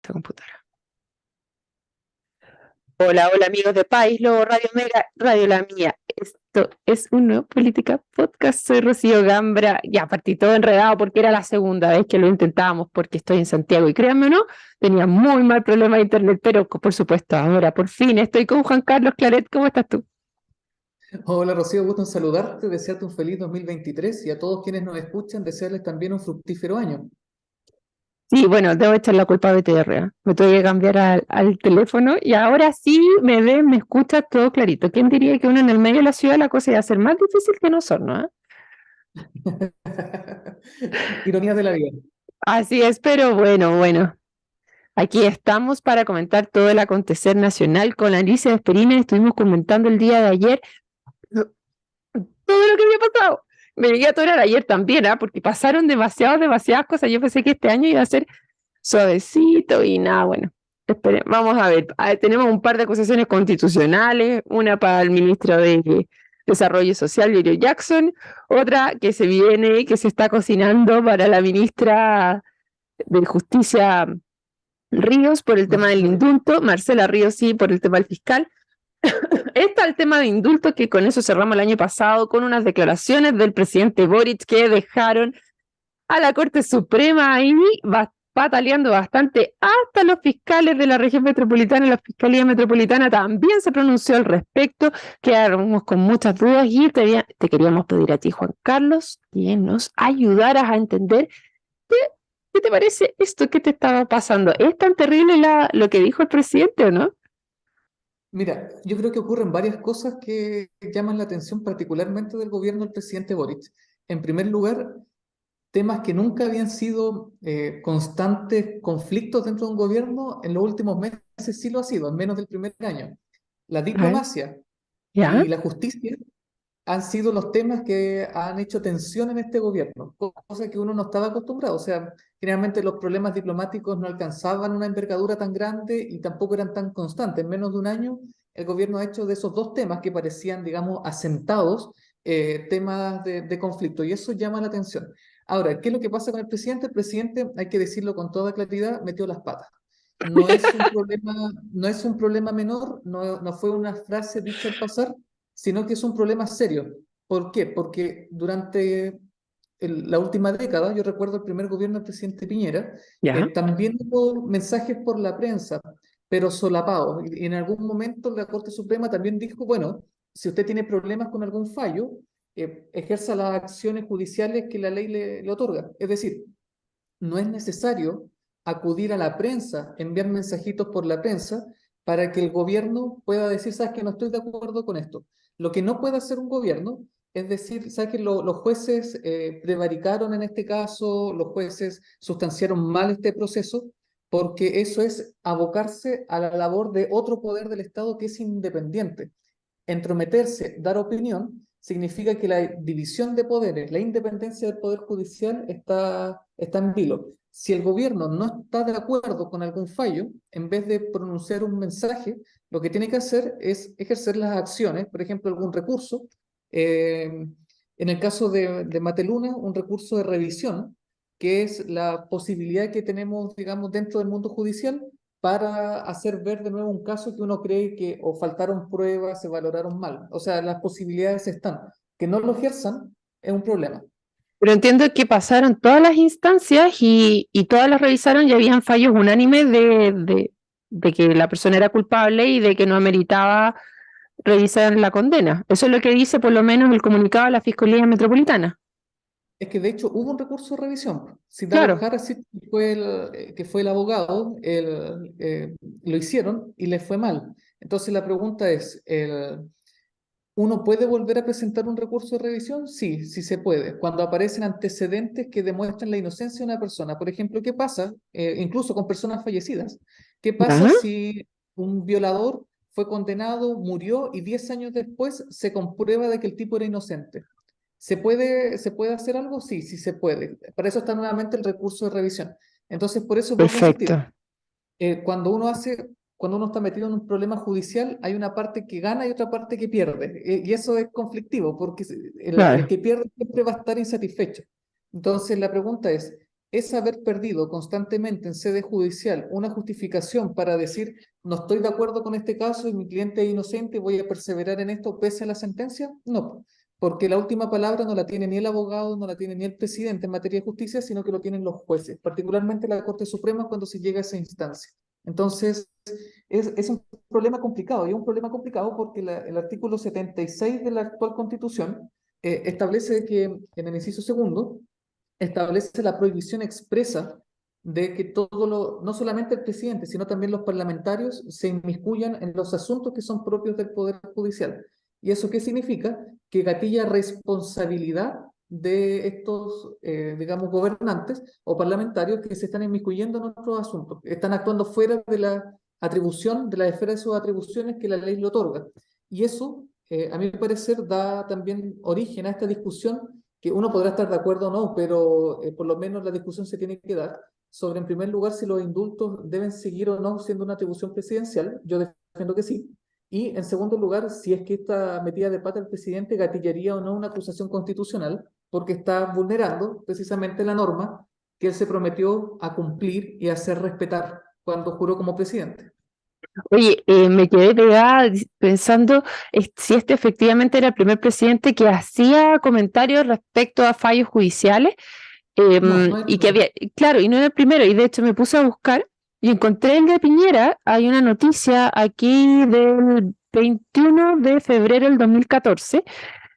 esta computadora. Hola, hola amigos de País, Lobo, Radio Mega, Radio La Mía. Esto es un nuevo Política Podcast. Soy Rocío Gambra. Ya partí todo enredado porque era la segunda vez que lo intentábamos porque estoy en Santiago. Y créanme o no, tenía muy mal problema de internet, pero por supuesto, ahora por fin estoy con Juan Carlos Claret. ¿Cómo estás tú? Hola Rocío, gusto en saludarte, desearte un feliz 2023 y a todos quienes nos escuchan, desearles también un fructífero año. Sí, bueno, debo echar la culpa a BTR. Me tuve que cambiar al teléfono y ahora sí me ve, me escucha todo clarito. ¿Quién diría que uno en el medio de la ciudad la cosa iba a ser más difícil que nosotros, ¿no? Ironías de la vida. Así es, pero bueno. Aquí estamos para comentar todo el acontecer nacional con Alicia Esperina. Estuvimos comentando el día de ayer todo lo que había pasado. Me llegué a atorar ayer también, ¿ah? Porque pasaron demasiadas cosas. Yo pensé que este año iba a ser suavecito y nada, bueno. Vamos a ver. Tenemos un par de acusaciones constitucionales, una para el ministro de Desarrollo Social, Yorio Jackson, otra que se viene, que se está cocinando para la ministra de Justicia Ríos por el tema del Marcelo Ríos. indulto, Marcela Ríos sí por el tema del fiscal. Está el tema de indulto, que con eso cerramos el año pasado, con unas declaraciones del presidente Boric que dejaron a la Corte Suprema ahí pataleando bastante. Hasta los fiscales de la región metropolitana, la Fiscalía Metropolitana también se pronunció al respecto. Quedamos con muchas dudas y te queríamos pedir a ti, Juan Carlos, que nos ayudaras a entender qué, qué te parece esto que te estaba pasando. ¿Es tan terrible lo que dijo el presidente o no? Mira, yo creo que ocurren varias cosas que llaman la atención particularmente del gobierno del presidente Boric. En primer lugar, temas que nunca habían sido constantes conflictos dentro de un gobierno, en los últimos meses sí lo ha sido, en menos del primer año. La A ver, diplomacia ¿ya? y la justicia han sido los temas que han hecho tensión en este gobierno, cosa que uno no estaba acostumbrado. O sea, generalmente los problemas diplomáticos no alcanzaban una envergadura tan grande y tampoco eran tan constantes. En menos de un año, el gobierno ha hecho de esos dos temas que parecían, digamos, asentados, temas de conflicto, y eso llama la atención. Ahora, ¿qué es lo que pasa con el presidente? El presidente, hay que decirlo con toda claridad, metió las patas. No es un problema menor, no fue una frase dicha al pasar, sino que es un problema serio. ¿Por qué? Porque durante la última década, yo recuerdo el primer gobierno del presidente Piñera, ¿Ya? también hubo mensajes por la prensa, pero solapados. Y en algún momento la Corte Suprema también dijo, bueno, si usted tiene problemas con algún fallo, ejerza las acciones judiciales que la ley le otorga. Es decir, no es necesario acudir a la prensa, enviar mensajitos por la prensa para que el gobierno pueda decir, sabes que no estoy de acuerdo con esto. Lo que no puede hacer un gobierno es decir, sabes que los jueces prevaricaron en este caso, los jueces sustanciaron mal este proceso, porque eso es abocarse a la labor de otro poder del Estado que es independiente. Entrometerse, dar opinión, significa que la división de poderes, la independencia del Poder Judicial está en vilo. Si el gobierno no está de acuerdo con algún fallo, en vez de pronunciar un mensaje, lo que tiene que hacer es ejercer las acciones, por ejemplo, algún recurso. En el caso de Mateluna, un recurso de revisión, que es la posibilidad que tenemos, digamos, dentro del mundo judicial para hacer ver de nuevo un caso que uno cree que o faltaron pruebas, se valoraron mal. O sea, las posibilidades están. Que no lo ejerzan es un problema. Pero entiendo que pasaron todas las instancias y todas las revisaron y habían fallos unánimes de que la persona era culpable y de que no ameritaba revisar la condena. Eso es lo que dice por lo menos el comunicado de la Fiscalía Metropolitana. Es que de hecho hubo un recurso de revisión. Si Davor Claro, Harris, que fue el abogado, lo hicieron y les fue mal. Entonces la pregunta es, ¿uno puede volver a presentar un recurso de revisión? Sí, sí se puede. Cuando aparecen antecedentes que demuestran la inocencia de una persona. Por ejemplo, ¿qué pasa? Incluso con personas fallecidas. ¿Qué pasa ¿ya? si un violador fue condenado, murió y 10 años después se comprueba de que el tipo era inocente? Se puede hacer algo? Sí, sí se puede. Para eso está nuevamente el recurso de revisión. Entonces, por eso vuelvo a insistir, Perfecto, cuando uno está metido en un problema judicial, hay una parte que gana y otra parte que pierde. Y eso es conflictivo, porque el claro. que pierde siempre va a estar insatisfecho. Entonces, la pregunta es, es haber perdido constantemente en sede judicial una justificación para decir no estoy de acuerdo con este caso y mi cliente es inocente y voy a perseverar en esto pese a la sentencia? No, porque la última palabra no la tiene ni el abogado, no la tiene ni el presidente en materia de justicia, sino que lo tienen los jueces, particularmente la Corte Suprema cuando se llega a esa instancia. Entonces, es un problema complicado, y es un problema complicado porque el artículo 76 de la actual Constitución establece que en el inciso segundo, establece la prohibición expresa de que no solamente el presidente, sino también los parlamentarios se inmiscuyan en los asuntos que son propios del Poder Judicial. ¿Y eso qué significa? Que gatilla responsabilidad de estos, digamos, gobernantes o parlamentarios que se están inmiscuyendo en otros asuntos, están actuando fuera de la atribución, de la esfera de sus atribuciones que la ley le otorga. Y eso, a mi parecer, da también origen a esta discusión que uno podrá estar de acuerdo o no, pero por lo menos la discusión se tiene que dar sobre, en primer lugar, si los indultos deben seguir o no siendo una atribución presidencial. Yo defiendo que sí. Y, en segundo lugar, si es que esta metida de pata del presidente gatillaría o no una acusación constitucional, porque está vulnerando precisamente la norma que él se prometió a cumplir y a hacer respetar cuando juró como presidente. Oye, me quedé pegada pensando si este efectivamente era el primer presidente que hacía comentarios respecto a fallos judiciales, No, no es el y que primero. había, claro, y no era el primero, y de hecho me puse a buscar y encontré el de Piñera. Hay una noticia aquí del 21 de febrero del 2014,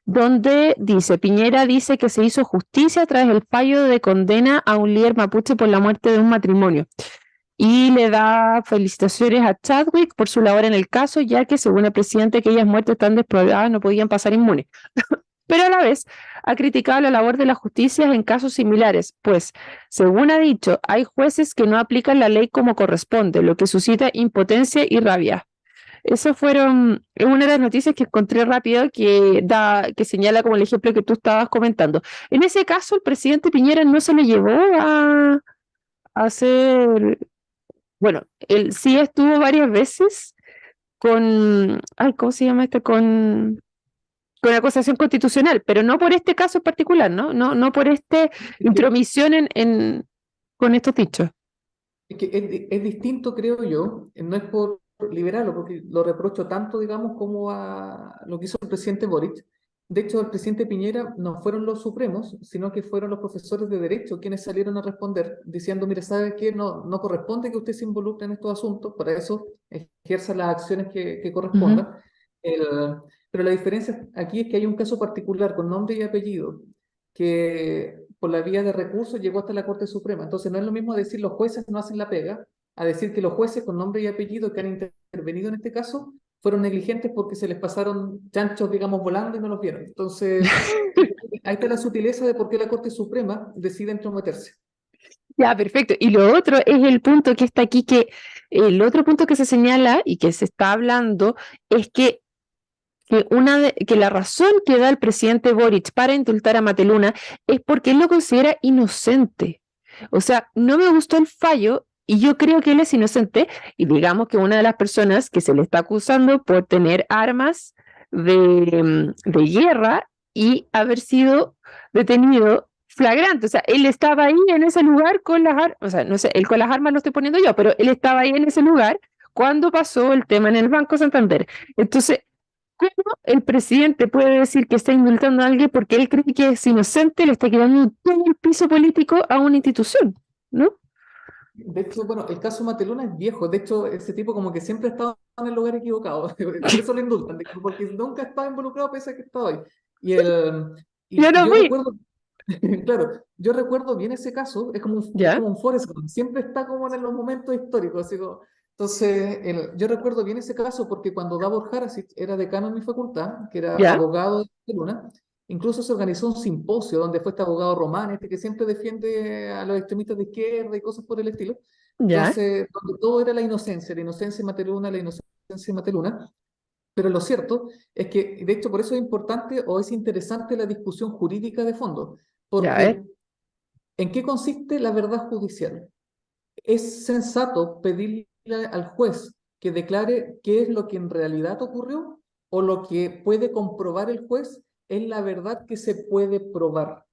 donde dice: Piñera dice que se hizo justicia tras el fallo de condena a un líder mapuche por la muerte de un matrimonio. Y le da felicitaciones a Chadwick por su labor en el caso, ya que según el presidente aquellas muertes tan desprobadas no podían pasar impunes. Pero a la vez ha criticado la labor de la justicia en casos similares, pues, según ha dicho, hay jueces que no aplican la ley como corresponde, lo que suscita impotencia y rabia. Eso fueron una de las noticias que encontré rápido que señala como el ejemplo que tú estabas comentando. En ese caso, el presidente Piñera no se le llevó a hacer, bueno, él sí estuvo varias veces ¿cómo se llama esto? Con acusación constitucional, pero no por este caso en particular, ¿no? No por esta Es que intromisión con estos dichos. es distinto, creo yo, no es por liberarlo, porque lo reprocho tanto, digamos, como a lo que hizo el presidente Boric. De hecho, el presidente Piñera no fueron los supremos, sino que fueron los profesores de derecho quienes salieron a responder, diciendo, mire, ¿sabe qué? No corresponde que usted se involucre en estos asuntos, para eso ejerza las acciones que Ujú. correspondan. El- pero la diferencia aquí es que hay un caso particular con nombre y apellido que por la vía de recursos llegó hasta la Corte Suprema. Entonces no es lo mismo decir los jueces no hacen la pega, a decir que los jueces con nombre y apellido que han intervenido en este caso fueron negligentes porque se les pasaron chanchos, digamos, volando y no los vieron. Entonces, ahí está la sutileza de por qué la Corte Suprema decide entrometerse. Ya, perfecto. Y lo otro es el punto que está aquí, que el otro punto que se señala y que se está hablando es que la razón que da el presidente Boric para indultar a Mateluna es porque él lo considera inocente. O sea, no me gustó el fallo y yo creo que él es inocente, y digamos que una de las personas que se le está acusando por tener armas de guerra y haber sido detenido flagrante. O sea, él estaba ahí en ese lugar con las armas, o sea, no sé, él con las armas lo estoy poniendo yo, pero él estaba ahí en ese lugar cuando pasó el tema en el Banco Santander. Entonces, ¿cómo el presidente puede decir que está indultando a alguien porque él cree que es inocente, le está quedando todo el piso político a una institución, ¿no? De hecho, bueno, el caso Mateluna es viejo. De hecho, ese tipo como que siempre ha estado en el lugar equivocado. Por eso lo indultan, porque nunca estaba involucrado pese a que estaba ahí. Y, el, Yo y no yo vi. recuerdo, claro, yo recuerdo bien ese caso, es ¿Ya? como un Forrest Gump, siempre está como en los momentos históricos. Así entonces, yo recuerdo bien ese caso porque cuando Davor Harasic era decano en mi facultad, que era ¿Ya? abogado de Luna, incluso se organizó un simposio donde fue este abogado Román, este que siempre defiende a los extremistas de izquierda y cosas por el estilo. ¿Ya? Entonces, donde todo era la inocencia Mateluna, la inocencia Mateluna. Pero lo cierto es que, de hecho, por eso es importante o es interesante la discusión jurídica de fondo, ¿Ya? A ver. porque ¿en qué consiste la verdad judicial? ¿Es sensato pedirle al juez que declare qué es lo que en realidad ocurrió o lo que puede comprobar el juez es la verdad que se puede probar?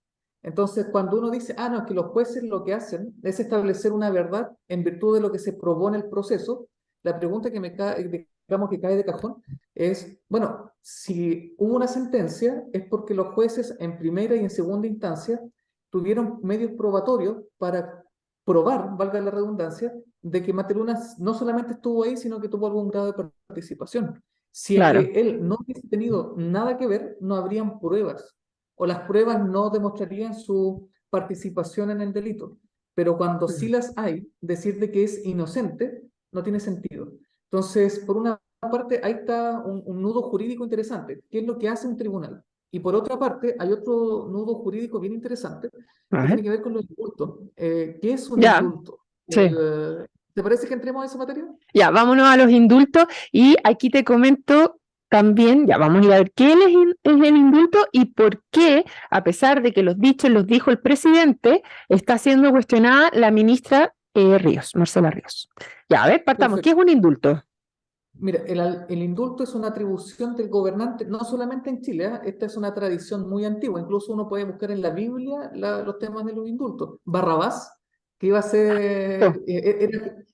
Entonces, cuando uno dice, no, es que los jueces lo que hacen es establecer una verdad en virtud de lo que se probó en el proceso, la pregunta que me cae, digamos que cae de cajón es, bueno, si hubo una sentencia es porque los jueces en primera y en segunda instancia tuvieron medios probatorios para probar, valga la redundancia, de que Mateluna no solamente estuvo ahí, sino que tuvo algún grado de participación. Si es Claro. que él no hubiese tenido nada que ver, no habrían pruebas, o las pruebas no demostrarían su participación en el delito. Pero cuando sí las hay, decir de que es inocente no tiene sentido. Entonces, por una parte, ahí está un nudo jurídico interesante. ¿Qué es lo que hace un tribunal? Y por otra parte, hay otro nudo jurídico bien interesante A que ver. tiene que ver con los indultos. ¿Qué es un Ya, indulto? sí. ¿Te parece que entremos a esa materia? Ya, vámonos a los indultos y aquí te comento también, ya vamos a ir a ver qué es el indulto y por qué, a pesar de que los dichos los dijo el presidente, está siendo cuestionada la ministra Ríos, Marcela Ríos. Ya, a ver, partamos. ¿Qué es Perfecto. un indulto? Mira, el indulto es una atribución del gobernante, no solamente en Chile, esta es una tradición muy antigua, incluso uno puede buscar en la Biblia los temas de los indultos. Barrabás, que iba a ser, Oh,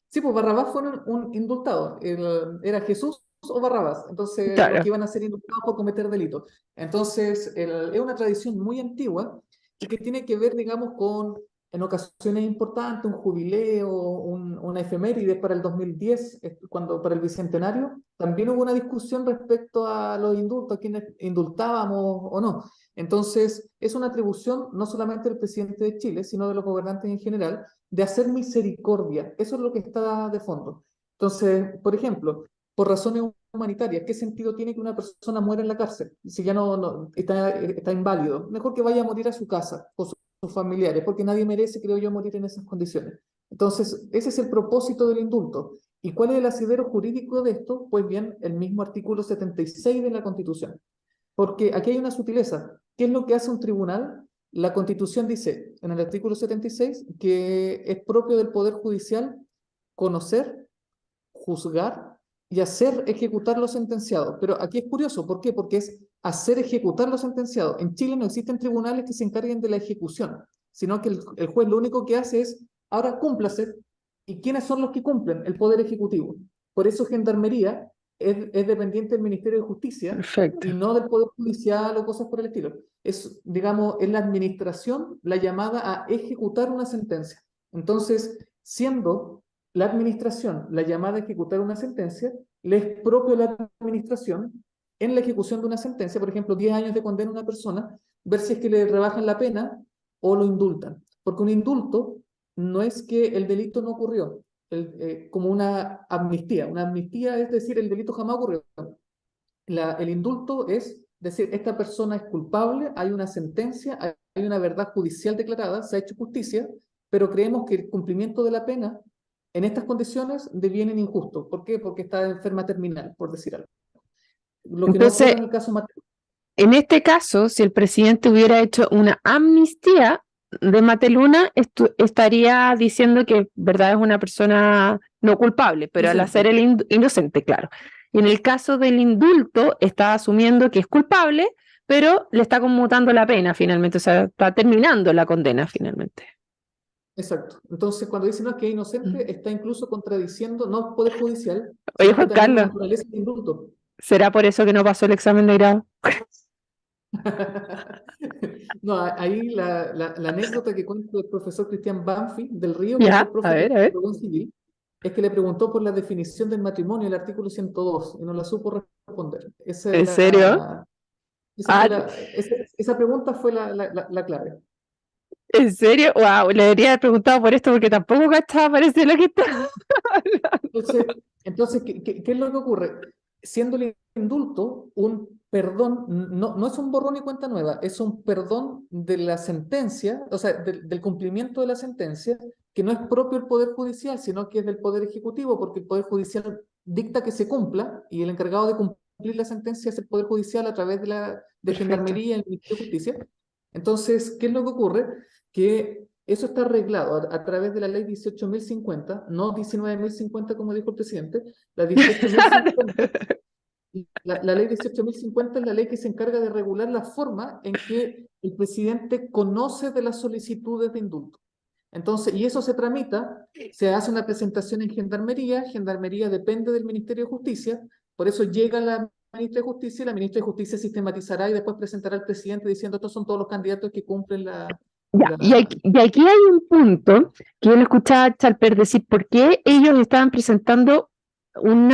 sí, pues Barrabás fue un indultado, era Jesús o Barrabás, entonces los claro. que iban a ser indultados por cometer delitos. Entonces, es una tradición muy antigua y que tiene que ver, digamos, con en ocasiones importantes, un jubileo, una efeméride para el 2010, para el Bicentenario, también hubo una discusión respecto a los indultos, a quienes indultábamos o no. Entonces, es una atribución no solamente del presidente de Chile, sino de los gobernantes en general, de hacer misericordia. Eso es lo que está de fondo. Entonces, por ejemplo, por razones humanitarias, ¿qué sentido tiene que una persona muera en la cárcel si ya está inválido? Mejor que vaya a morir a su casa, o sus familiares, porque nadie merece, creo yo, morir en esas condiciones. Entonces, ese es el propósito del indulto. ¿Y cuál es el asidero jurídico de esto? Pues bien, el mismo artículo 76 de la Constitución. Porque aquí hay una sutileza. ¿Qué es lo que hace un tribunal? La Constitución dice en el artículo 76 que es propio del Poder Judicial conocer, juzgar y hacer ejecutar lo sentenciado. Pero aquí es curioso, ¿por qué? Porque es hacer ejecutar lo sentenciado. En Chile no existen tribunales que se encarguen de la ejecución, sino que el juez lo único que hace es, ahora cúmplase. ¿Y quiénes son los que cumplen? El Poder Ejecutivo. Por eso Gendarmería es dependiente del Ministerio de Justicia Perfecto. y no del Poder Judicial o cosas por el estilo. Es, digamos, es la administración la llamada a ejecutar una sentencia. Entonces, siendo la administración la llamada a ejecutar una sentencia, le es propio a la administración en la ejecución de una sentencia, por ejemplo, 10 años de condena a una persona, ver si es que le rebajan la pena o lo indultan. Porque un indulto no es que el delito no ocurrió, como una amnistía. Una amnistía es decir, el delito jamás ocurrió. El indulto es decir, esta persona es culpable, hay una sentencia, hay una verdad judicial declarada, se ha hecho justicia, pero creemos que el cumplimiento de la pena en estas condiciones deviene injusto. ¿Por qué? Porque está enferma terminal, por decir algo. Lo que no ocurre Entonces, en el caso Mateo. en este caso, si el presidente hubiera hecho una amnistía de Mateluna, estaría diciendo que, verdad, es una persona no culpable, pero al hacer Inocente. el inocente, claro. Y en el caso del indulto, está asumiendo que es culpable, pero le está conmutando la pena finalmente, o sea, está terminando la condena finalmente. Exacto. Entonces, cuando dice no es que es Mm. inocente, está incluso contradiciendo no el Poder Judicial, Oye, sino que Juan también la Carlos, naturaleza del indulto. ¿será por eso que no pasó el examen de grado? No, ahí la anécdota que cuenta el profesor Cristian Banfi del Río, que fue el Ya, a profe que ver, a me ver. aprobó en civil, es que le preguntó por la definición del matrimonio, el artículo 102, y no la supo responder. ¿En serio? Ah, Esa pregunta fue la clave. ¿en serio? Wow, le debería haber preguntado por esto porque tampoco cachaba, parece lo que está hablando. Entonces, ¿qué es lo que ocurre? Siendo el indulto un perdón, no es un borrón y cuenta nueva, es un perdón de la sentencia, o sea, del cumplimiento de la sentencia, que no es propio del Poder Judicial, sino que es del Poder Ejecutivo, porque el Poder Judicial dicta que se cumpla y el encargado de cumplir la sentencia es el Poder Judicial a través de Perfecto. Gendarmería y el Ministerio de Justicia. Entonces, ¿qué es lo que ocurre? Que eso está arreglado a través de la ley 18.050, no 19.050 como dijo el presidente, la 18.050. La ley 18.050 es la ley que se encarga de regular la forma en que el presidente conoce de las solicitudes de indulto. Entonces, y eso se tramita, se hace una presentación en Gendarmería, Gendarmería depende del Ministerio de Justicia, por eso llega la ministra de Justicia y la ministra de Justicia sistematizará y después presentará al presidente diciendo estos son todos los candidatos que cumplen Ya, y aquí hay un punto que yo le escuchaba a Chalper decir por qué ellos estaban presentando un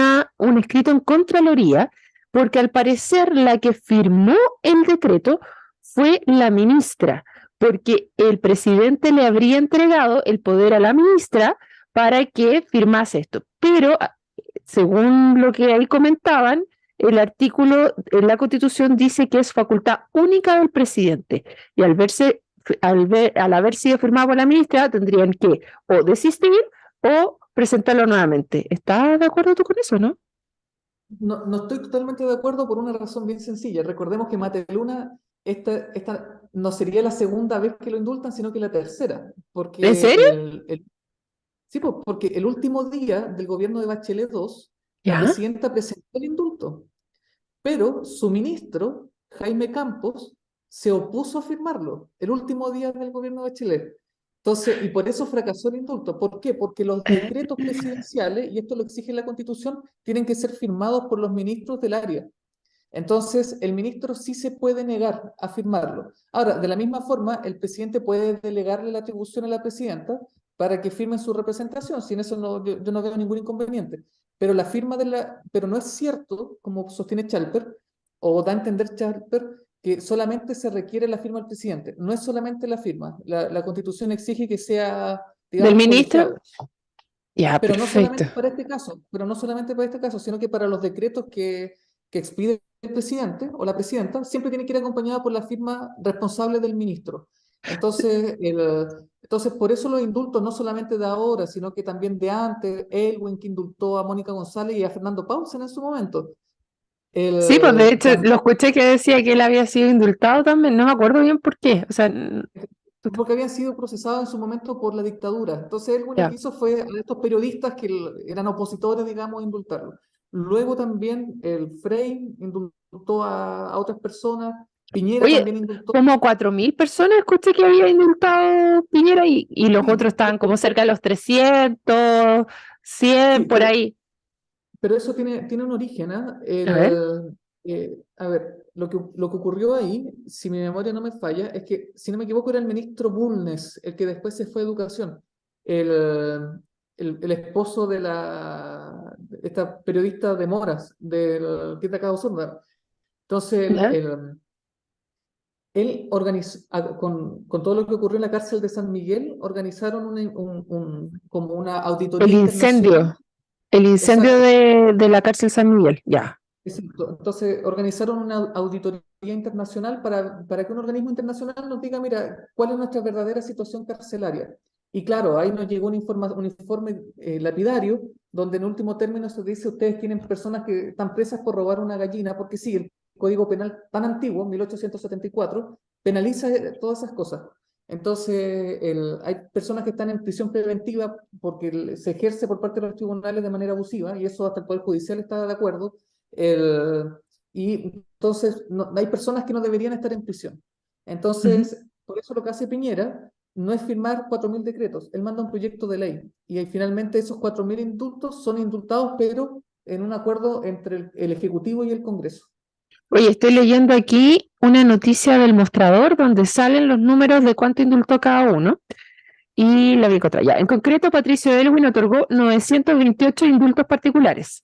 escrito en Contraloría, porque al parecer la que firmó el decreto fue la ministra, porque el presidente le habría entregado el poder a la ministra para que firmase esto. Pero, según lo que ahí comentaban, el artículo en la Constitución dice que es facultad única del presidente, y al haber sido firmado por la ministra, tendrían que o desistir o presentarlo nuevamente. ¿Estás de acuerdo tú con eso, no? No, no estoy totalmente de acuerdo por una razón bien sencilla. Recordemos que Mateluna, esta no sería la segunda vez que lo indultan, sino que la tercera, ¿En porque serio? sí, pues, porque el último día del gobierno de Bachelet II, la ¿Ya? presidenta presentó el indulto, pero su ministro, Jaime Campos, se opuso a firmarlo el último día del gobierno de Bachelet. Entonces, y por eso fracasó el indulto. ¿Por qué? Porque los decretos presidenciales, y esto lo exige la Constitución, tienen que ser firmados por los ministros del área. Entonces, el ministro sí se puede negar a firmarlo. Ahora, de la misma forma, el presidente puede delegarle la atribución a la presidenta para que firme su representación. Sin eso yo no veo ningún inconveniente. Pero pero no es cierto, como sostiene Chalper, o da a entender Chalper, que solamente se requiere la firma del presidente. No es solamente la firma. La Constitución exige que sea, ¿Del digamos, ministro? colegiado. Ya, Pero no perfecto. solamente para este caso, sino que para los decretos que expide el presidente o la presidenta, siempre tiene que ir acompañada por la firma responsable del ministro. Entonces, entonces, por eso los indultos no solamente de ahora, sino que también de antes, Elwin que indultó a Mónica González y a Fernando Paulsen en su momento. Sí, pues de hecho También lo escuché que decía que él había sido indultado también, no me acuerdo bien por qué. O sea, porque habían sido procesados en su momento por la dictadura. Entonces él lo ya, que hizo fue a estos periodistas que eran opositores, digamos, indultarlos. Luego también el Frei indultó a otras personas, Piñera oye, también indultó. como 4.000 personas escuché que había indultado Piñera y los Sí, otros estaban como cerca de los 300, 100, sí, por ahí. pero eso tiene un origen, ¿ah? A ver, A ver, lo que ocurrió ahí, si mi memoria no me falla, es que, si no me equivoco, era el ministro Bulnes, el que después se fue a Educación, el, el esposo de esta periodista de Moras, del que te acabo de. Entonces, ya. él organizó, con todo lo que ocurrió en la cárcel de San Miguel, organizaron como una El auditoría internacional. incendio, el incendio Exacto. de la cárcel San Miguel, ya. Exacto. Entonces, organizaron una auditoría internacional para que un organismo internacional nos diga, mira, cuál es nuestra verdadera situación carcelaria. Y claro, ahí nos llegó un informe lapidario, donde en último término se dice, ustedes tienen personas que están presas por robar una gallina, porque sí, el Código Penal tan antiguo, 1874, penaliza todas esas cosas. Entonces, hay personas que están en prisión preventiva porque se ejerce por parte de los tribunales de manera abusiva, y eso hasta el Poder Judicial está de acuerdo. el, y entonces hay personas que no deberían estar en prisión. Ujú. Entonces, por eso lo que hace Piñera no es firmar 4.000 decretos, él manda un proyecto de ley y finalmente esos 4.000 indultos son indultados, pero en un acuerdo entre el Ejecutivo y el Congreso. Oye, estoy leyendo aquí una noticia del mostrador donde salen los números de cuánto indultó cada uno. Y la vi otra ya. En concreto, Patricio Elwin otorgó 928 indultos particulares.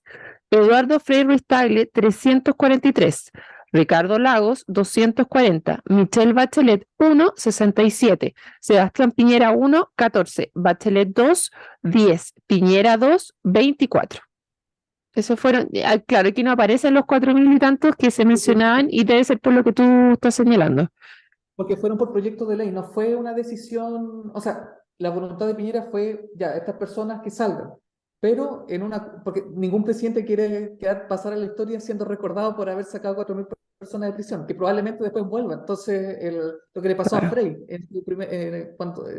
Eduardo Frei Ruiz Tagle, 343. Ricardo Lagos, 240. Michelle Bachelet, 1, 67. Sebastián Piñera, 1, 14. Bachelet, 2, 10. Piñera, 2, 24. Esos fueron, claro, aquí no aparecen los 4.000 y tantos que se mencionaban y debe ser por lo que tú estás señalando. Porque fueron por proyecto de ley, no fue una decisión, o sea, la voluntad de Piñera fue, ya, estas personas que salgan, pero porque ningún presidente quiere pasar a la historia siendo recordado por haber sacado 4.000 personas de prisión, que probablemente después vuelvan. Entonces, lo que le pasó a Claro. Frei en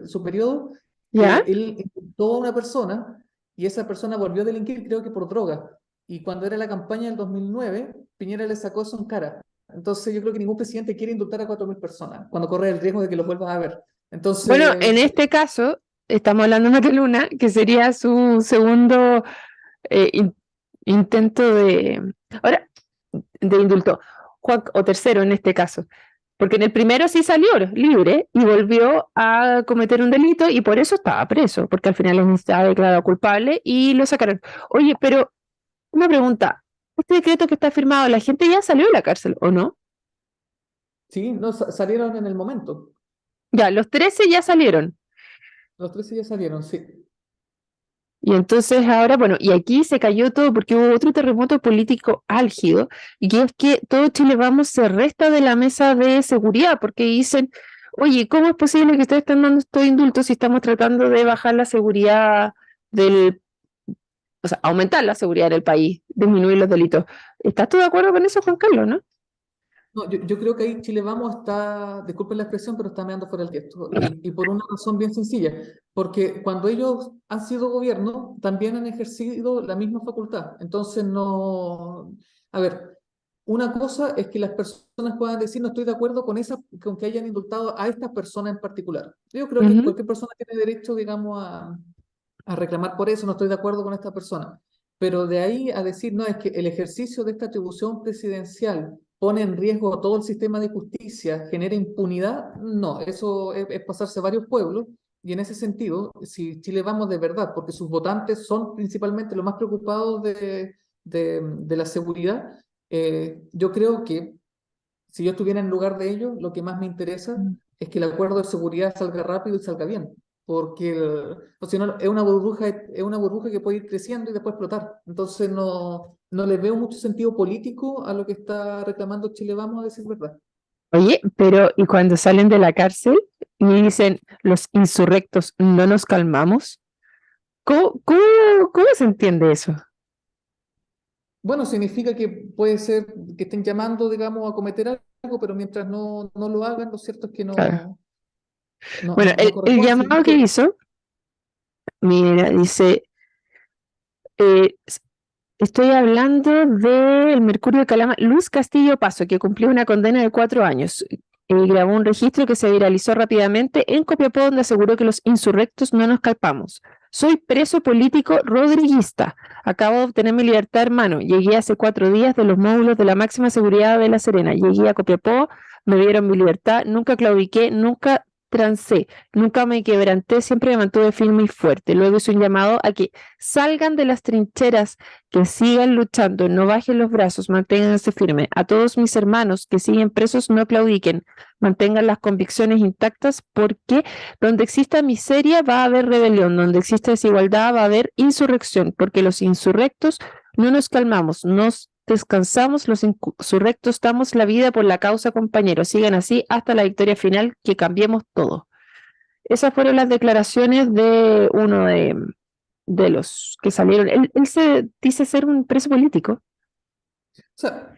su periodo, que ¿Ya? él indultó a una persona y esa persona volvió a delinquir, creo que por droga. Y cuando era la campaña del 2009, Piñera le sacó eso en cara. Entonces yo creo que ningún presidente quiere indultar a 4.000 personas cuando corre el riesgo de que los vuelvas a ver. Bueno, en Entonces, este caso, estamos hablando de Mateluna, que sería su segundo in- intento ahora, de indulto, o tercero en este caso, porque en el primero sí salió libre y volvió a cometer un delito y por eso estaba preso, porque al final él estaba declarado culpable y lo sacaron. Oye, pero una pregunta, este decreto que está firmado, ¿la gente ya salió de la cárcel o no? sí, no, salieron en el momento. Ya, los 13 ya salieron. Los 13 ya salieron, sí. Y entonces ahora, bueno, y aquí se cayó todo porque hubo otro terremoto político álgido, y que es que todo Chile Vamos se resta de la mesa de seguridad, porque dicen, oye, ¿cómo es posible que ustedes estén dando estos indultos si estamos tratando de bajar la seguridad del, o sea, aumentar la seguridad del país, disminuir los delitos? ¿Estás tú de acuerdo con eso, Juan Carlos, no? No, yo creo que ahí Chile Vamos está, disculpen la expresión, pero está meando fuera el tiesto. Y por una razón bien sencilla, porque cuando ellos han sido gobierno, también han ejercido la misma facultad. Entonces, no. A ver, una cosa es que las personas puedan decir, no estoy de acuerdo con que hayan indultado a esta persona en particular. Yo creo que Ujú. cualquier persona tiene derecho, digamos, a reclamar por eso, no estoy de acuerdo con esta persona. Pero de ahí a decir, no, es que el ejercicio de esta atribución presidencial pone en riesgo todo el sistema de justicia, genera impunidad, no, eso es pasarse varios pueblos. Y en ese sentido, si Chile Vamos de verdad, porque sus votantes son principalmente los más preocupados de la seguridad, yo creo que si yo estuviera en lugar de ellos, lo que más me interesa es que el acuerdo de seguridad salga rápido y salga bien, porque o si no, es una burbuja que puede ir creciendo y después explotar. Entonces no le veo mucho sentido político a lo que está reclamando Chile Vamos, a decir verdad. Oye, pero ¿y cuando salen de la cárcel y dicen los insurrectos no nos calmamos? ¿Cómo se entiende eso? Bueno, significa que puede ser que estén llamando, digamos, a cometer algo, pero mientras no lo hagan, lo cierto es que Claro. Bueno, no el corresponde. llamado que hizo, mira, dice, eh, estoy hablando del Mercurio de Calama, Luz Castillo Paso, que cumplió una condena de 4 años. Grabó un registro que se viralizó rápidamente en Copiapó, donde aseguró que los insurrectos no nos calpamos. Soy preso político rodriguista. Acabo de obtener mi libertad, hermano. Llegué hace 4 días de los módulos de la máxima seguridad de La Serena. Llegué a Copiapó, me dieron mi libertad, nunca claudiqué, nunca trancé, nunca me quebranté, siempre me mantuve firme y fuerte. Luego hice un llamado a que salgan de las trincheras, que sigan luchando, no bajen los brazos, manténganse firmes. A todos mis hermanos que siguen presos, no claudiquen, mantengan las convicciones intactas, porque donde exista miseria va a haber rebelión, donde exista desigualdad va a haber insurrección, porque los insurrectos no nos calmamos, nos descansamos, los insurrectos damos la vida por la causa, compañeros. Sigan así hasta la victoria final, que cambiemos todo. Esas fueron las declaraciones de uno de los que salieron. Él se dice ser un preso político. sea,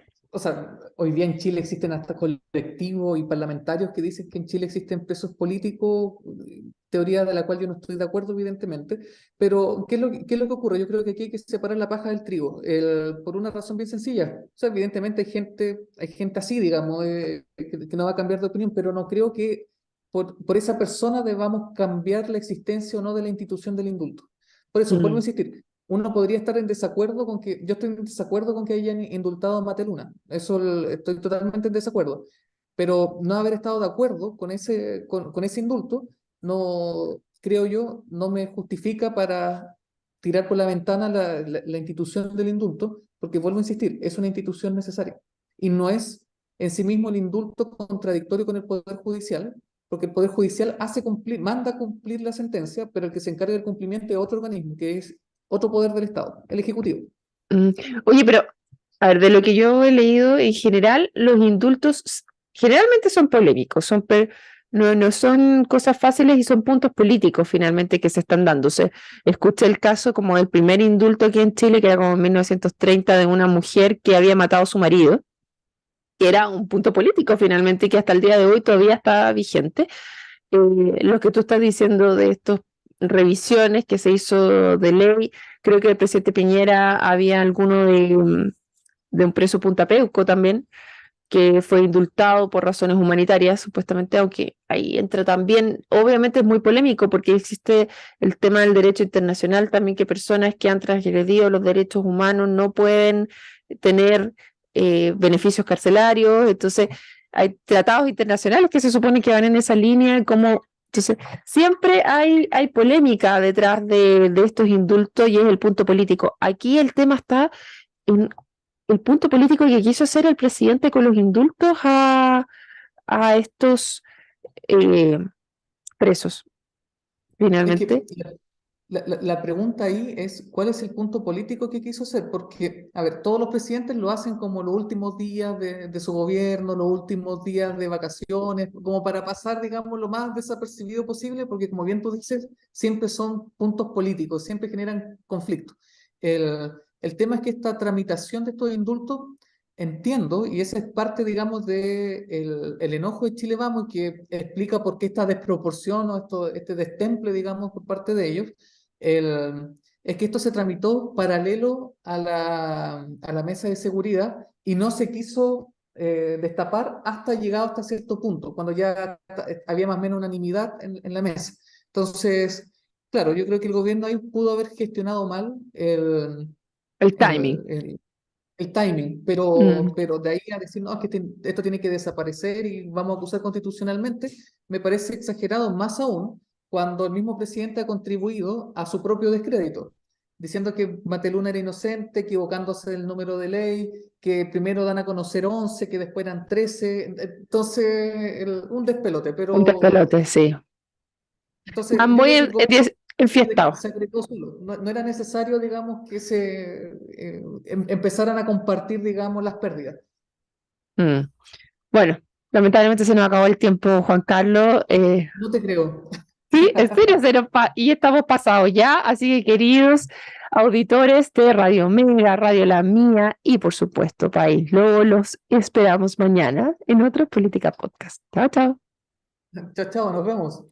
hoy día en Chile existen hasta colectivos y parlamentarios que dicen que en Chile existen presos políticos, teoría de la cual yo no estoy de acuerdo, evidentemente, pero qué es lo que ocurre? Yo creo que aquí hay que separar la paja del trigo, por una razón bien sencilla. O sea, evidentemente hay gente así, digamos, que no va a cambiar de opinión, pero no creo que por esa persona debamos cambiar la existencia o no de la institución del indulto. Por eso, vuelvo a Mm. insistir, uno podría estar en desacuerdo con que, yo estoy en desacuerdo con que hayan indultado a Mateluna, estoy totalmente en desacuerdo, pero no haber estado de acuerdo con ese indulto, no, creo yo, no me justifica para tirar por la ventana la institución del indulto, porque vuelvo a insistir, es una institución necesaria y no es en sí mismo el indulto contradictorio con el Poder Judicial, porque el Poder Judicial manda a cumplir la sentencia, pero el que se encarga del cumplimiento es otro organismo, que es otro poder del Estado, el Ejecutivo. Mm. Oye, pero, a ver, de lo que yo he leído, en general, los indultos generalmente son polémicos, no son cosas fáciles y son puntos políticos finalmente que se están dando. Escuché el caso como del primer indulto aquí en Chile, que era como en 1930, de una mujer que había matado a su marido, que era un punto político finalmente, que hasta el día de hoy todavía está vigente. Lo que tú estás diciendo de estas revisiones que se hizo de ley, creo que el presidente Piñera había alguno de un preso Punta Peuco también, que fue indultado por razones humanitarias, supuestamente, aunque ahí entra también, obviamente es muy polémico porque existe el tema del derecho internacional también, que personas que han transgredido los derechos humanos no pueden tener beneficios carcelarios, entonces hay tratados internacionales que se supone que van en esa línea, como entonces, siempre hay polémica detrás de estos indultos y es el punto político. Aquí el tema está en el punto político que quiso hacer el presidente con los indultos a estos eh, presos, Es finalmente. que la pregunta ahí es, ¿cuál es el punto político que quiso hacer? Porque, a ver, todos los presidentes lo hacen como los últimos días de su gobierno, los últimos días de vacaciones, como para pasar, digamos, lo más desapercibido posible, porque como bien tú dices, siempre son puntos políticos, siempre generan conflictos. El tema es que esta tramitación de estos indultos, entiendo, y esa es parte, digamos, de el enojo de Chile Vamos, y que explica por qué esta desproporción o este destemple, digamos, por parte de ellos, es que esto se tramitó paralelo a la mesa de seguridad y no se quiso destapar hasta llegado hasta cierto punto, cuando ya había más o menos unanimidad en la mesa. Entonces, claro, yo creo que el gobierno ahí pudo haber gestionado mal El timing. el, el- el timing, Mm. pero de ahí a decir, no, es que esto tiene que desaparecer y vamos a acusar constitucionalmente, me parece exagerado, más aún cuando el mismo presidente ha contribuido a su propio descrédito, diciendo que Mateluna era inocente, equivocándose del número de ley, que primero dan a conocer 11, que después eran 13, entonces un despelote, Un pero despelote, sí. entonces Están yo muy creo que el gobierno enfiestados. se agregó solo. No, no era necesario, digamos, que se empezaran a compartir, digamos, las pérdidas. Mm. Bueno, lamentablemente se nos acabó el tiempo, Juan Carlos. No te creo. Sí, en serio, y estamos pasados ya, así que queridos auditores de Radio Mega, Radio La Mía y por supuesto País Lobo, los esperamos mañana en otro Política Podcast. Chao, chao. Chao, chao, nos vemos.